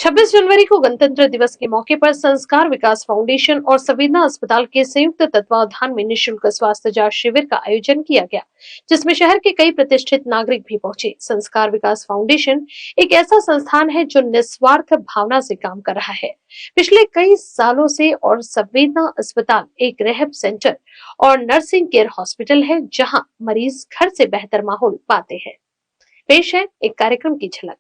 26 जनवरी को गणतंत्र दिवस के मौके पर संस्कार विकास फाउंडेशन और संवेदना अस्पताल के संयुक्त तत्वावधान में निःशुल्क स्वास्थ्य जांच शिविर का आयोजन किया गया, जिसमें शहर के कई प्रतिष्ठित नागरिक भी पहुंचे। संस्कार विकास फाउंडेशन एक ऐसा संस्थान है जो निस्वार्थ भावना से काम कर रहा है पिछले कई सालों से, और संवेदना अस्पताल एक रेहब सेंटर और नर्सिंग केयर हॉस्पिटल है, जहाँ मरीज घर से बेहतर माहौल पाते हैं। पेश है एक कार्यक्रम की झलक।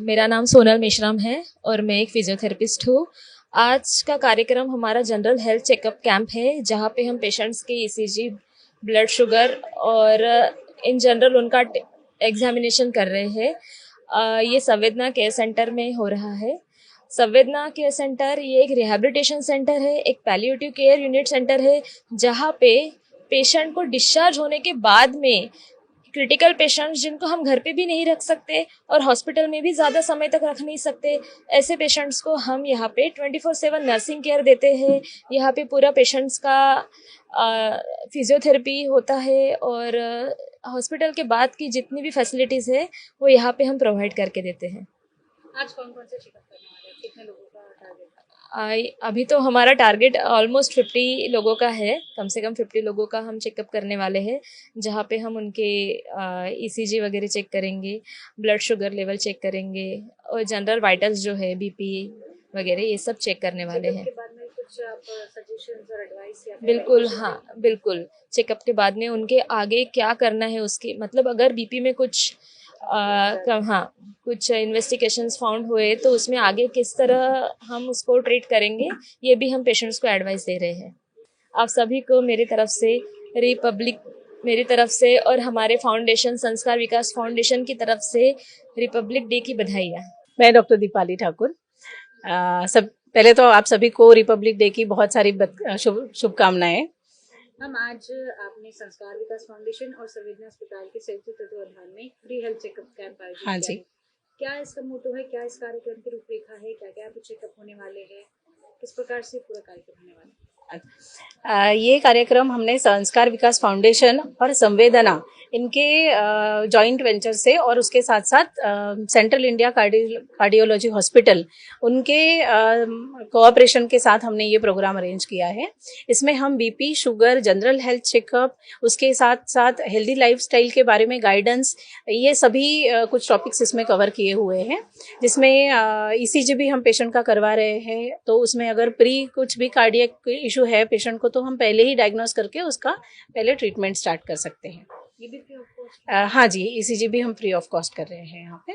मेरा नाम सोनल मेश्राम है और मैं एक फिजियोथेरेपिस्ट हूँ। आज का कार्यक्रम हमारा जनरल हेल्थ चेकअप कैंप है, जहाँ पे हम पेशेंट्स के ईसीजी, ब्लड शुगर और इन जनरल उनका एग्जामिनेशन कर रहे हैं। ये संवेदना केयर सेंटर में हो रहा है। संवेदना केयर सेंटर ये एक रिहैबिलिटेशन सेंटर है, एक पैलिएटिव केयर यूनिट सेंटर है, जहाँ पे पेशेंट को डिस्चार्ज होने के बाद में क्रिटिकल पेशेंट्स जिनको हम घर पे भी नहीं रख सकते और हॉस्पिटल में भी ज़्यादा समय तक रख नहीं सकते, ऐसे पेशेंट्स को हम यहाँ पे 24/7 नर्सिंग केयर देते हैं। यहाँ पे पूरा पेशेंट्स का फिजियोथेरेपी होता है और हॉस्पिटल के बाद की जितनी भी फैसिलिटीज़ है वो यहाँ पे हम प्रोवाइड करके देते हैं। आज कौन कौन से चेकअप करने वाले हैं? कितने लोगों का टारगेट? अभी तो हमारा टारगेट ऑलमोस्ट 50 लोगों का है। कम से कम 50 लोगों का हम चेकअप करने वाले हैं, जहाँ पे हम उनके ईसीजी वगैरह चेक करेंगे, ब्लड शुगर लेवल चेक करेंगे और जनरल वाइटल्स जो है बीपी वगैरह ये सब चेक करने वाले हैं। के बाद में कुछ आप सजेशंस और एडवाइस या बिल्कुल, हाँ बिल्कुल। चेकअप के बाद में उनके आगे क्या करना है उसकी, मतलब अगर बीपी में कुछ कुछ इन्वेस्टिगेशंस फाउंड हुए तो उसमें आगे किस तरह हम उसको ट्रीट करेंगे, ये भी हम पेशेंट्स को एडवाइस दे रहे हैं। आप सभी को मेरी तरफ से और हमारे फाउंडेशन संस्कार विकास फाउंडेशन की तरफ से रिपब्लिक डे की बधाइयाँ। मैं डॉक्टर दीपाली ठाकुर। पहले तो आप सभी को रिपब्लिक डे की बहुत सारी शुभकामनाएं। हम आज आपने संस्कार विकास फाउंडेशन और संवेदना अस्पताल के संयुक्त तत्वावधान में फ्री हेल्थ चेकअप कैंप आयोजित हाँ किया जी। है। क्या इसका मोटो है, क्या इस कार्यक्रम की रूपरेखा है, क्या क्या चेकअप होने वाले हैं, किस प्रकार से पूरा कार्यक्रम होने वाला है? ये कार्यक्रम हमने संस्कार विकास फाउंडेशन और संवेदना इनके जॉइंट वेंचर से और उसके साथ साथ सेंट्रल इंडिया कार्डियोलॉजी हॉस्पिटल उनके कोऑपरेशन के साथ हमने ये प्रोग्राम अरेंज किया है। इसमें हम BP, sugar, general health checkup, उसके साथ साथ हेल्दी लाइफस्टाइल के बारे में गाइडेंस, ये सभी कुछ टॉपिक्स इसमें कवर किए हुए हैं। जिसमें ईसीजी भी हम पेशेंट का करवा रहे हैं, तो उसमें अगर कुछ भी कार्डियक इशू है पेशेंट को, तो हम पहले ही डायग्नोस करके उसका पहले ट्रीटमेंट स्टार्ट कर सकते हैं। ये भी फ्री ऑफ कॉस्ट? हाँ जी, ईसीजी भी हम फ्री ऑफ कॉस्ट कर रहे हैं यहाँ पे।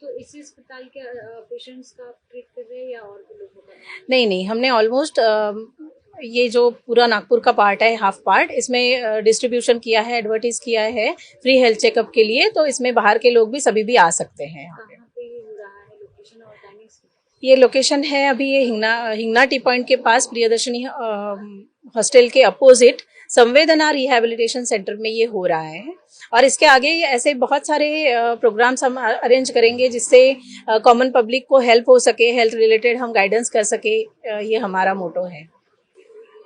तो इसी अस्पताल के पेशेंट्स का ट्रीट कर रहे हैं या और भी लोगों का? नहीं, हमने ऑलमोस्ट ये जो पूरा नागपुर का पार्ट है, हाफ पार्ट, इसमें डिस्ट्रीब्यूशन किया है, एडवर्टाइज किया है फ्री हेल्थ चेकअप के लिए, तो इसमें बाहर के लोग भी सभी भी आ सकते हैं यहाँ पे। कहाँ पे ये हो रहा है, लोकेशन और टाइमिंग्स? ये लोकेशन है अभी ये हिंगना टी पॉइंट के पास, प्रियदर्शनी हॉस्टल के अपोजिट संवेदना रिहैबिलिटेशन सेंटर में ये हो रहा है। और इसके आगे ऐसे बहुत सारे प्रोग्राम्स हम अरेंज करेंगे जिससे कॉमन पब्लिक को हेल्प हो सके, हेल्थ रिलेटेड हम गाइडेंस कर सके, ये हमारा मोटो है।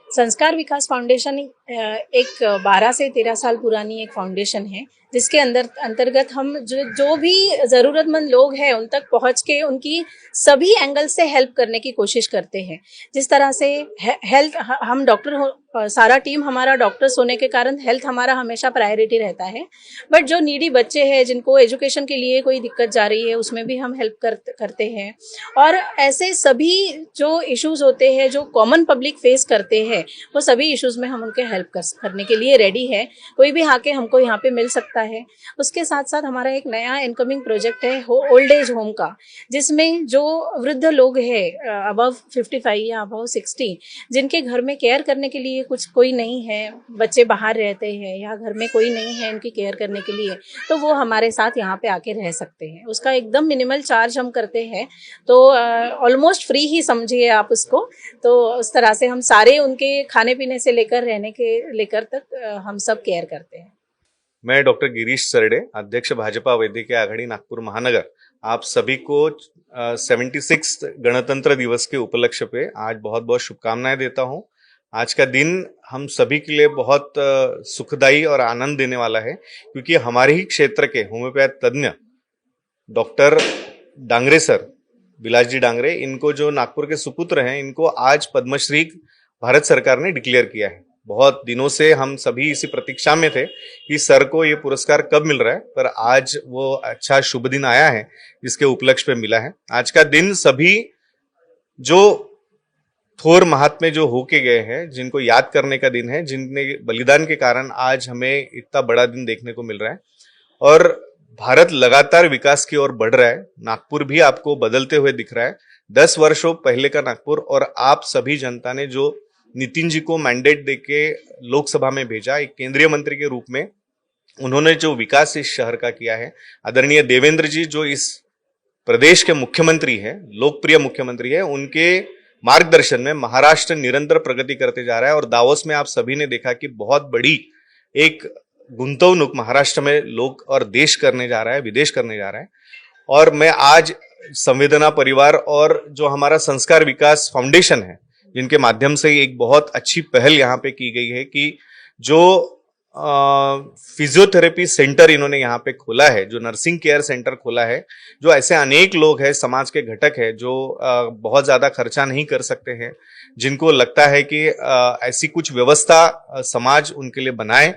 संस्कार विकास फाउंडेशन एक 12 से 13 साल पुरानी एक फाउंडेशन है, जिसके अंतर्गत हम जो भी ज़रूरतमंद लोग हैं उन तक पहुंच के उनकी सभी एंगल से हेल्प करने की कोशिश करते हैं। जिस तरह से हेल्थ, हम डॉक्टर सारा टीम हमारा डॉक्टर्स होने के कारण हेल्थ हमारा हमेशा प्रायोरिटी रहता है। बट जो नीडी बच्चे हैं जिनको एजुकेशन के लिए कोई दिक्कत जा रही है उसमें भी हम हेल्प करते हैं। और ऐसे सभी जो इश्यूज होते हैं जो कॉमन पब्लिक फेस करते हैं वो सभी इश्यूज में हम उनके हेल्प करने के लिए रेडी है। कोई भी आके हमको यहाँ पे मिल सकता है। उसके साथ साथ हमारा एक नया इनकमिंग प्रोजेक्ट है ओल्ड एज होम का, जिसमें जो वृद्ध लोग हैं अबव 55 या अबव 60 जिनके घर में केयर करने के लिए कोई नहीं है, बच्चे बाहर रहते हैं या घर में कोई नहीं है इनकी केयर करने के लिए, तो वो हमारे साथ यहाँ पे आके रह सकते हैं। उसका एकदम मिनिमल चार्ज हम करते हैं, तो ऑलमोस्ट फ्री ही समझिए आप उसको। तो उस तरह से हम सारे उनके खाने पीने से लेकर रहने के लेकर तक हम सब केयर करते हैं। मैं डॉक्टर गिरीश सरडे, अध्यक्ष भाजपा वैद्यकीय आघाड़ी नागपुर महानगर, आप सभी को 76 गणतंत्र दिवस के उपलक्ष्य पे आज बहुत बहुत शुभकामनाएं देता हूं। आज का दिन हम सभी के लिए बहुत सुखदायी और आनंद देने वाला है, क्योंकि हमारे ही क्षेत्र के होम्योपैथ तज्ञ डॉक्टर डांगरे सर, बिलास जी डांगरे, इनको जो नागपुर के सुपुत्र हैं, इनको आज पद्मश्री भारत सरकार ने डिक्लेयर किया है। बहुत दिनों से हम सभी इसी प्रतीक्षा में थे कि सर को ये पुरस्कार कब मिल रहा है, पर आज वो अच्छा शुभ दिन आया है जिसके उपलक्ष्य पे मिला है। आज का दिन सभी जो थोर महात्मे जो होके गए हैं, जिनको याद करने का दिन है, जिनने बलिदान के कारण आज हमें इतना बड़ा दिन देखने को मिल रहा है। और भारत लगातार विकास की ओर बढ़ रहा है। नागपुर भी आपको बदलते हुए दिख रहा है। 10 वर्षों पहले का नागपुर, और आप सभी जनता ने जो नितिन जी को मैंडेट देके लोकसभा में भेजा एक केंद्रीय मंत्री के रूप में, उन्होंने जो विकास इस शहर का किया है, आदरणीय देवेंद्र जी जो इस प्रदेश के मुख्यमंत्री है, लोकप्रिय मुख्यमंत्री है, उनके मार्गदर्शन में महाराष्ट्र निरंतर प्रगति करते जा रहा है। और दावोस में आप सभी ने देखा कि बहुत बड़ी एक गुंतवणूक महाराष्ट्र में लोग और देश करने जा रहा है, विदेश करने जा रहा है। और मैं आज संवेदना परिवार और जो हमारा संस्कार विकास फाउंडेशन है, जिनके माध्यम से एक बहुत अच्छी पहल यहाँ पे की गई है कि जो फिजियोथेरेपी सेंटर इन्होंने यहाँ पे खोला है, जो नर्सिंग केयर सेंटर खोला है, जो ऐसे अनेक लोग हैं, समाज के घटक है, जो बहुत ज्यादा खर्चा नहीं कर सकते हैं, जिनको लगता है कि ऐसी कुछ व्यवस्था समाज उनके लिए बनाए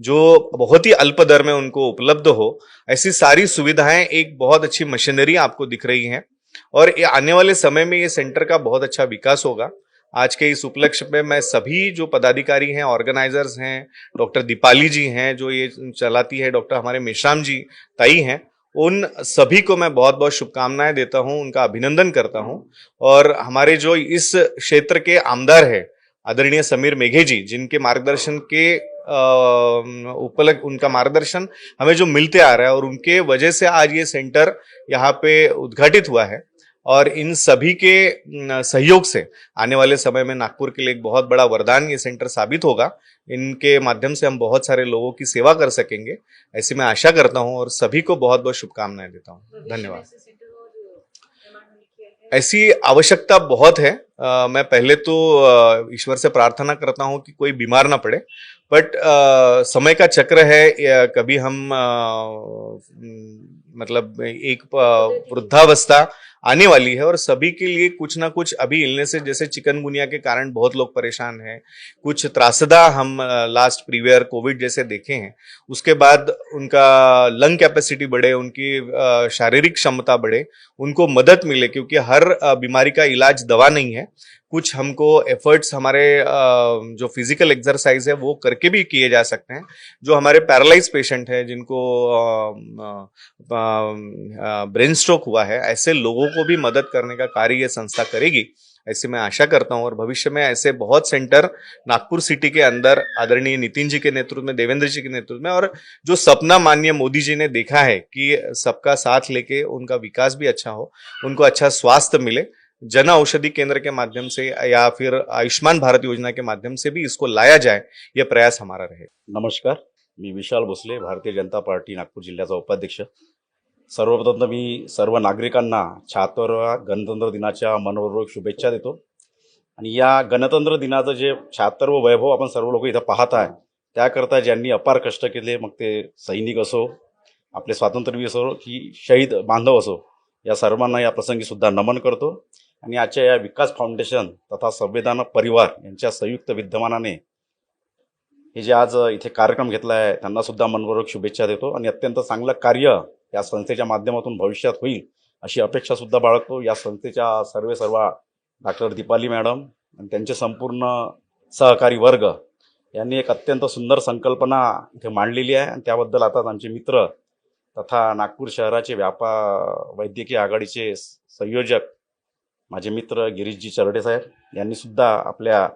जो बहुत ही अल्प दर में उनको उपलब्ध हो। ऐसी सारी सुविधाएं, एक बहुत अच्छी मशीनरी आपको दिख रही है। और आने वाले समय में ये सेंटर का बहुत अच्छा विकास होगा। आज के इस उपलक्ष्य में मैं सभी जो पदाधिकारी हैं, ऑर्गेनाइजर्स हैं, डॉक्टर दीपाली जी हैं जो ये चलाती है, डॉक्टर हमारे मेश्राम जी ताई हैं, उन सभी को मैं बहुत बहुत शुभकामनाएं देता हूं, उनका अभिनंदन करता हूं। और हमारे जो इस क्षेत्र के आमदार है आदरणीय समीर मेघे जी, जिनके मार्गदर्शन के उनका मार्गदर्शन हमें जो मिलते आ रहा है, और उनके वजह से आज ये सेंटर यहाँ पे उद्घाटित हुआ है। और इन सभी के सहयोग से आने वाले समय में नागपुर के लिए एक बहुत बड़ा वरदान ये सेंटर साबित होगा। इनके माध्यम से हम बहुत सारे लोगों की सेवा कर सकेंगे, ऐसी मैं आशा करता हूं और सभी को बहुत बहुत शुभकामनाएं देता हूं। धन्यवाद। ऐसी आवश्यकता बहुत है। मैं पहले तो ईश्वर से प्रार्थना करता हूं कि कोई बीमार ना पड़े, बट समय का चक्र है। कभी हम मतलब एक वृद्धावस्था आने वाली है, और सभी के लिए कुछ ना कुछ अभी इलनेस, जैसे चिकनगुनिया के कारण बहुत लोग परेशान हैं, कुछ त्रासदा हम लास्ट प्रीवियर कोविड जैसे देखे हैं। उसके बाद उनका लंग कैपेसिटी बढ़े, उनकी शारीरिक क्षमता बढ़े, उनको मदद मिले, क्योंकि हर बीमारी का इलाज दवा नहीं है। कुछ हमको एफर्ट्स हमारे जो फिजिकल एक्सरसाइज है वो करके भी किए जा सकते हैं। जो हमारे पैरालाइज पेशेंट है, जिनको ब्रेन स्ट्रोक हुआ है, ऐसे लोगों को भी मदद करने का कार्य ये संस्था करेगी, ऐसे मैं आशा करता हूं। और भविष्य में ऐसे बहुत सेंटर नागपुर सिटी के अंदर आदरणीय नितिन जी के नेतृत्व में, देवेंद्र जी के नेतृत्व में, और जो सपना माननीय मोदी जी ने देखा है कि सबका साथ लेके उनका विकास भी अच्छा हो, उनको अच्छा स्वास्थ्य मिले, जन औषधि केंद्र के माध्यम से या फिर आयुष्मान भारत योजना के माध्यम से भी इसको लाया जाए, यह प्रयास हमारा रहे। नमस्कार, मी विशाल भोसले, भारतीय जनता पार्टी नागपूर जिल्ह्याचा उपाध्यक्ष। सर्वप्रथम मी सर्व नागरिकांना 76व्या गणतंत्र दिनाच्या मनपूर्वक शुभेच्छा देतो। आणि या गणतंत्र दिनाचं जे 76वं वैभव आपण सर्व लोक इथं पाहत आहे, त्याकरता ज्यांनी अपार कष्ट केले, मग ते सैनिक असो, आपले स्वातंत्र्यवीर असो की शहीद बांधव असो, या सर्वांना या प्रसंगी सुद्धा नमन करतो। आणि आजच्या या विकास फाउंडेशन तथा संवेदना परिवार यांच्या संयुक्त विद्यमानाने हे जे आज इथे कार्यक्रम घेतला आहे त्यांना सुद्धा मनपूर्वक शुभेच्छा देतो आणि अत्यंत चांगलं कार्य या संस्थेच्या माध्यमातून भविष्यात होईल अशी अपेक्षा सुद्धा बाळगतो. या संस्थेच्या सर्व डॉक्टर दीपाली मॅडम आणि त्यांचे संपूर्ण सहकारी वर्ग यांनी एक अत्यंत सुंदर संकल्पना इथे मांडलेली आहे आणि त्याबद्दल आता आमचे मित्र तथा नागपूर शहराचे वैद्यकीय आघाडीचे संयोजक माझे मित्र गिरीशजी चरडे साहेब यांनी सुद्धा आपल्या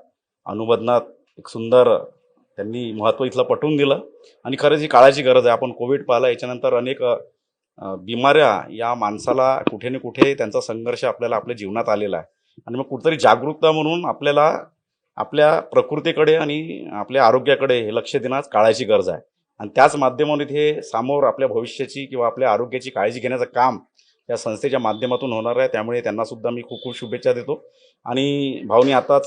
अनुबंधात एक सुंदर त्यांनी महत्त्व इथलं पटवून दिलं. आणि खरंच ही काळाची गरज आहे. आपण कोविड पाहिला, याच्यानंतर अनेक बिमाऱ्या या माणसाला कुठे ना कुठे त्यांचा संघर्ष आपल्याला आपल्या जीवनात आलेला आहे आणि मग कुठेतरी जागरूकता म्हणून आपल्याला आपल्या प्रकृतीकडे आणि आपल्या आरोग्याकडे हे लक्ष देण्यास काळाची गरज आहे. आणि त्याच माध्यमातून इथे समोर आपल्या भविष्याची किंवा आपल्या आरोग्याची काळजी घेण्याचं काम या संस्थेच्या माध्यमातून होणार आहे. त्यामुळे त्यांना सुद्धा मी खूप खूप शुभेच्छा देतो. आणि भाऊनी आताच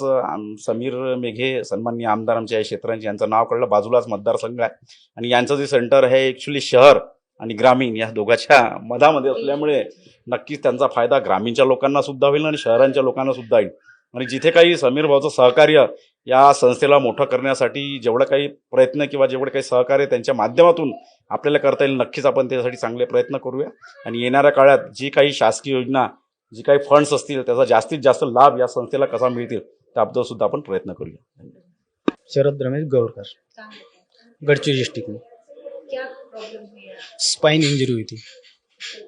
समीर मेघे सन्माननीय आमदार आमच्या या क्षेत्रांचे यांचं नाव कळलं, बाजूलाच मतदारसंघ आहे आणि यांचं जे सेंटर आहे ॲक्च्युली शहर आणि ग्रामीण या दोघांच्या मधामध्ये असल्यामुळे नक्कीच त्यांचा फायदा ग्रामीणच्या लोकांना सुद्धा होईल आणि शहरांच्या लोकांना सुद्धा होईल. आणि जिथे काही समीर भाऊचं सहकार्य या संस्थेला मोठं करण्यासाठी जेवढं काही प्रयत्न किंवा जेवढं काही सहकार्य त्यांच्या माध्यमातून आपल्याला करता येईल, नक्कीच आपण त्यासाठी चांगले प्रयत्न करूया. आणि येणाऱ्या काळात जी काही शासकीय योजना, जी काही फंड्स असतील त्याचा जास्तीत जास्त लाभ या संस्थेला कसा मिळतील त्याबद्दल सुद्धा आपण प्रयत्न करूया. शरद रमेश गौरकर, कहाँ होता गढ़चिरौली डिस्ट्रिक्ट में। है? क्या प्रॉब्लम हुई है? स्पाइन इंजरी हुई थी।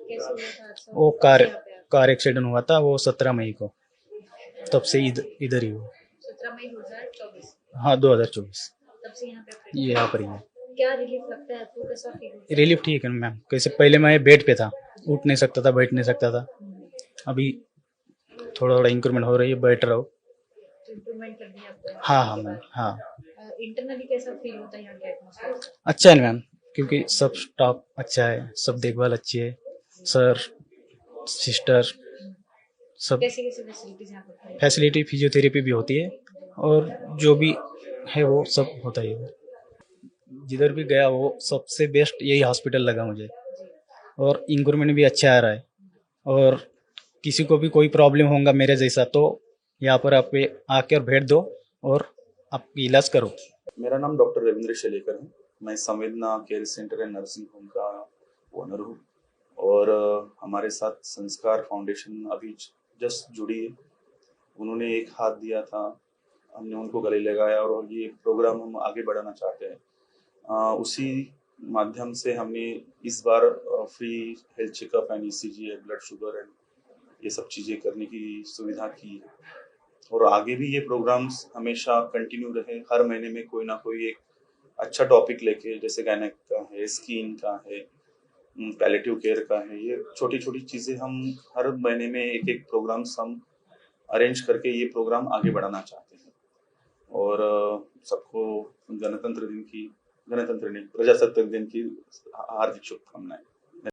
कैसे हुआ था हादसा? वो कब से यहाँ पे आप? कार एक्सीडेंट हुआ था वो 17 मई को, तब से इधर ही हुआ। 17 मई 2024 हाँ 2024 तब से यहाँ पे आप ये यहाँ पर ही है। क्या रिलीफ लगता है आपको? कैसा फील होता है? रिलीफ ठीक है मैम। कैसे पहले मैं बेड पे था, उठ नहीं सकता था, बैठ नहीं सकता था। अभी थोड़ा थोड़ा इंक्रूवमेंट हो रही है, बैठ रहा हूँ। इम्प्रूवमेंट कर दिया आपको? हाँ हाँ मैम, हाँ इंटरनली कैसा फील होता है यहाँ के एटमॉस्फेयर? अच्छा है मैम, क्योंकि सब स्टाफ अच्छा है, सब देखभाल अच्छी है, सर सिस्टर सब कैसी कैसी फैसिलिटीज यहाँ पर है? फैसिलिटी, फिजियोथेरेपी भी होती है और जो भी है वो सब होता ही है। जिधर भी गया वो सबसे बेस्ट यही हॉस्पिटल लगा मुझे और इंक्रूवमेंट भी अच्छा आ रहा है। और किसी को भी कोई प्रॉब्लम होगा मेरे जैसा तो यहाँ पर आप आकर भेंट दो और आप इलाज करो। मेरा नाम डॉक्टर रविंद्र शेलेकर है। मैं संवेदना care centre and nursing home का ओनर हूँ और हमारे साथ संस्कार फाउंडेशन अभी जस्ट जुड़ी है। उन्होंने एक हाथ दिया था, हमने उनको गले लगाया और ये प्रोग्राम हम आगे बढ़ाना चाहते हैं। उसी माध्यम से हमने इस बार free health checkup and ECG, blood sugar and ये सब चीज़ें करने की सुविधा की है और आगे भी ये प्रोग्राम्स हमेशा कंटिन्यू रहे। हर महीने में कोई ना कोई एक अच्छा टॉपिक लेके, जैसे गायनेक का है, स्किन का है, पैलेटिव केयर का है, ये छोटी छोटी चीज़ें हम हर महीने में एक एक प्रोग्राम्स हम अरेंज करके ये प्रोग्राम आगे बढ़ाना चाहते हैं। और सबको गणतंत्र नहीं, प्रजासत्ताक दिन की हार्दिक शुभकामनाएं।